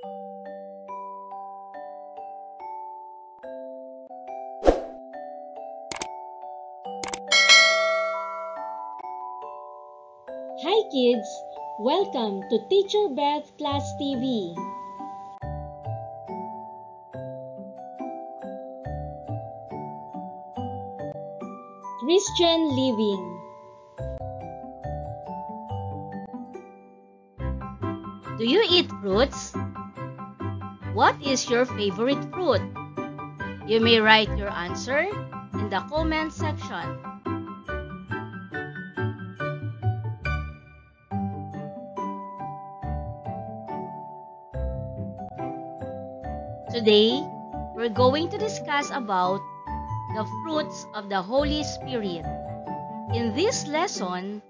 Hi kids! Welcome to Teacher Beth Class TV. Christian Living. Do you eat fruits? What is your favorite fruit? You may write your answer in the comment section. Today, we're going to discuss about the fruits of the Holy Spirit. In this lesson,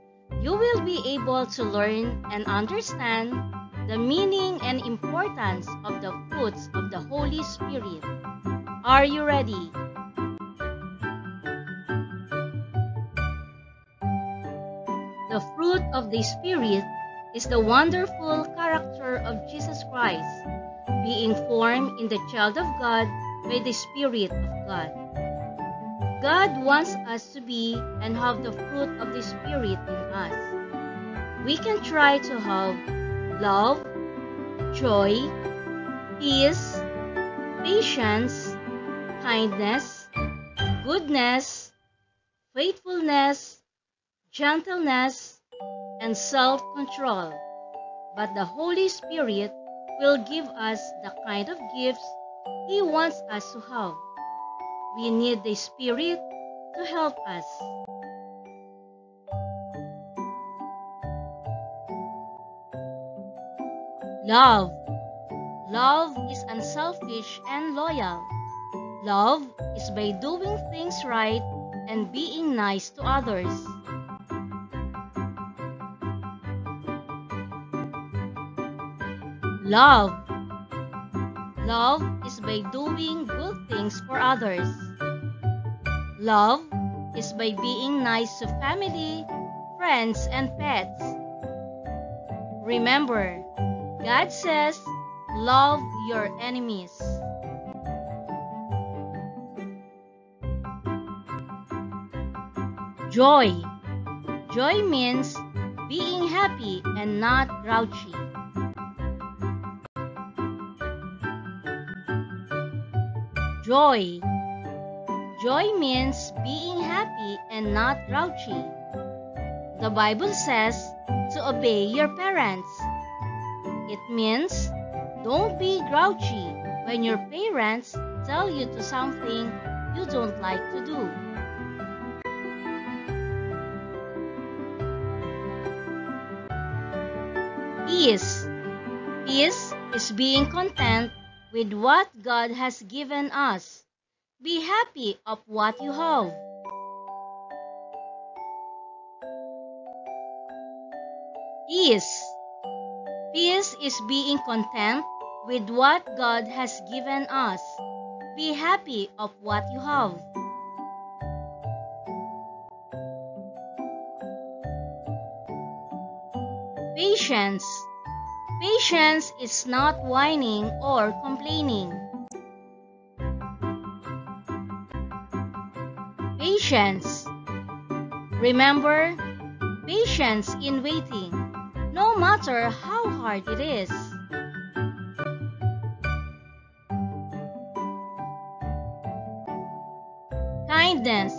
you will be able to learn and understand the meaning and importance of the fruits of the Holy Spirit. Are you ready? The fruit of the Spirit is the wonderful character of Jesus Christ, being formed in the child of God by the Spirit of God. God wants us to be and have the fruit of the Spirit in us. We can try to have love, joy, peace, patience, kindness, goodness, faithfulness, gentleness, and self-control. But the Holy Spirit will give us the kind of gifts He wants us to have. We need the Spirit to help us. Love. Love is unselfish and loyal. Love is by doing things right and being nice to others. Love. Love is by doing good things for others. Love is by being nice to family, friends, and pets. Remember, God says, love your enemies. Joy. Joy means being happy and not grouchy. Joy. Joy means being happy and not grouchy. The Bible says to obey your parents. It means don't be grouchy when your parents tell you to something you don't like to do. Peace. Peace is being content with what God has given us. Be happy of what you have. Peace. Peace is being content with what God has given us. Be happy of what you have. Patience. Patience is not whining or complaining. Patience. Remember, patience in waiting, no matter how hard it is. Kindness.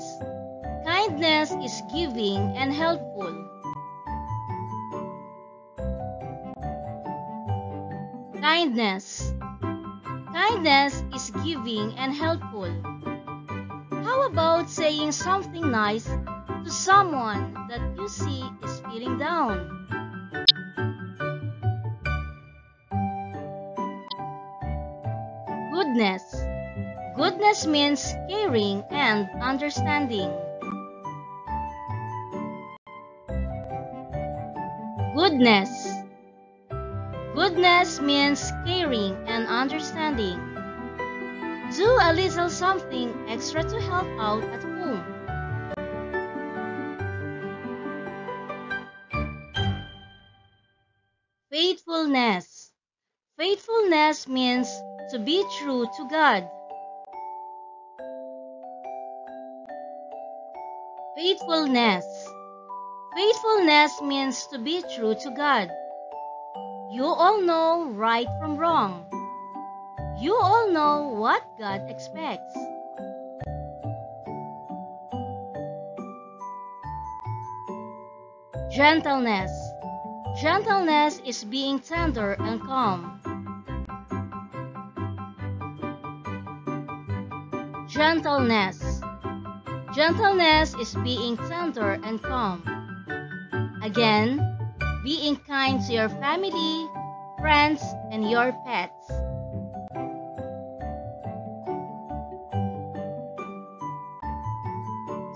Kindness is giving and helpful. Kindness. Kindness is giving and helpful. How about saying something nice to someone that you see is feeling down? Goodness. Goodness means caring and understanding. Goodness. Goodness means caring and understanding. Do a little something extra to help out at home. Faithfulness. Faithfulness means to be true to God. Faithfulness. Faithfulness means to be true to God. You all know right from wrong. You all know what God expects. Gentleness. Gentleness is being tender and calm. Gentleness. Gentleness is being tender and calm. Again, being kind to your family, friends, and your pets.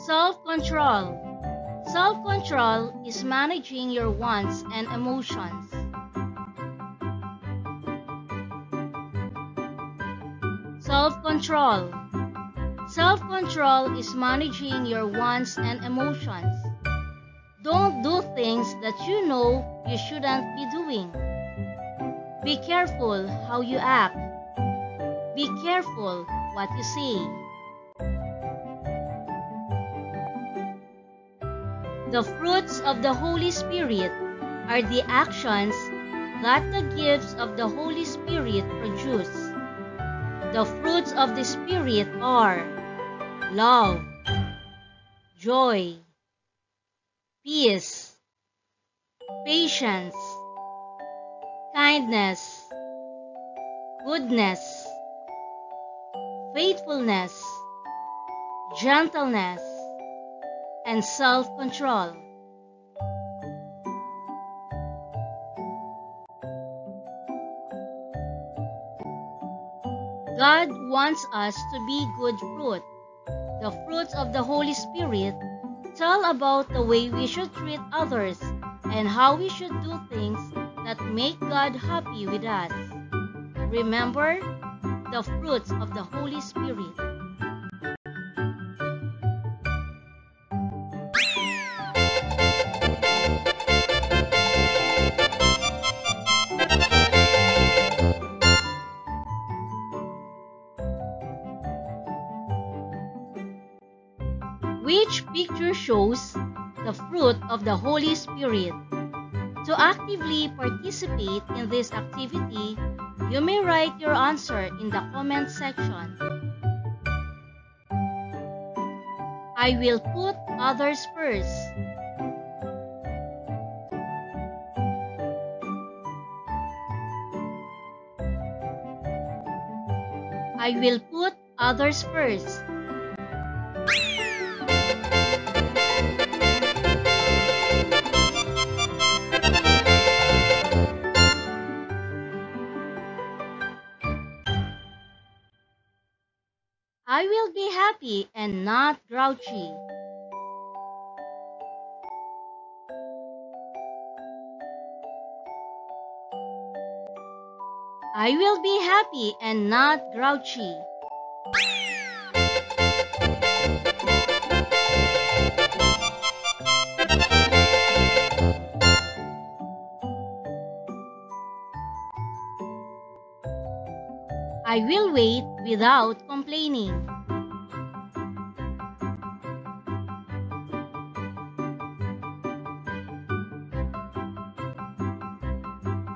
Self-control. Self-control is managing your wants and emotions. Self-control. Self-control is managing your wants and emotions. Don't do things that you know you shouldn't be doing. Be careful how you act. Be careful what you say. The fruits of the Holy Spirit are the actions that the gifts of the Holy Spirit produce. The fruits of the Spirit are love, joy, peace, patience, kindness, goodness, faithfulness, gentleness, and self-control. God wants us to be good fruit. The fruits of the Holy Spirit tell about the way we should treat others and how we should do things that make God happy with us. Remember, the fruits of the Holy Spirit. Which picture shows the fruit of the Holy Spirit? To actively participate in this activity, you may write your answer in the comment section. I will put others first. I will put others first. I will be happy and not grouchy. I will be happy and not grouchy. I will wait without complaining.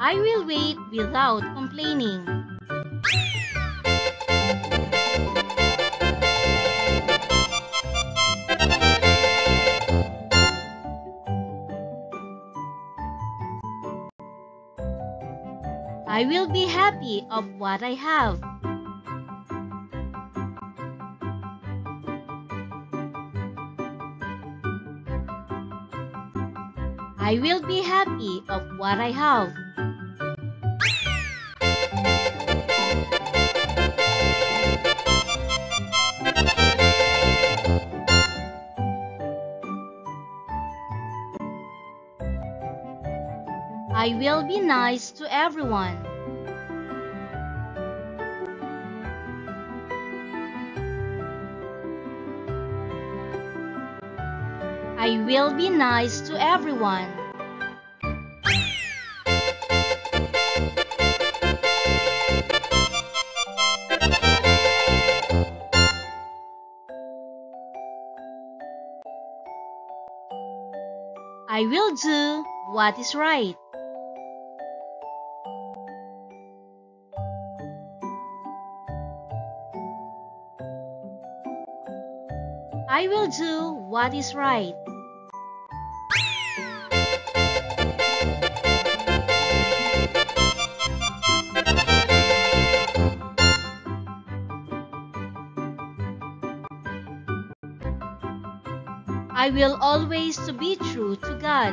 I will wait without complaining. I will be happy of what I have. I will be happy of what I have. I will be nice to everyone. I will be nice to everyone. I will do what is right. I will do what is right. I will always be true to God.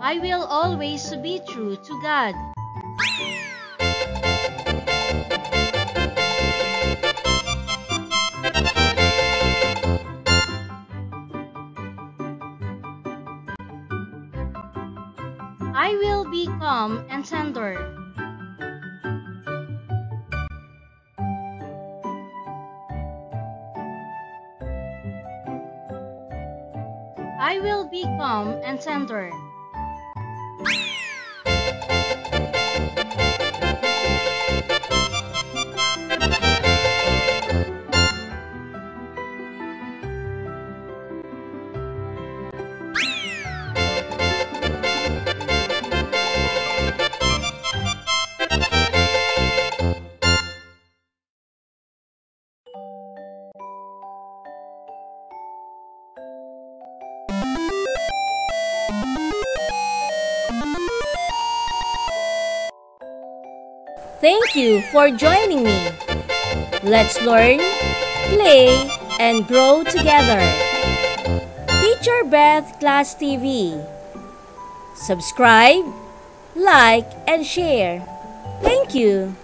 I will always be true to God. I will be calm and tender. I will be calm and tender. Thank you for joining me. Let's learn, play, and grow together. Teacher Beth Class TV. Subscribe, like, and share. Thank you.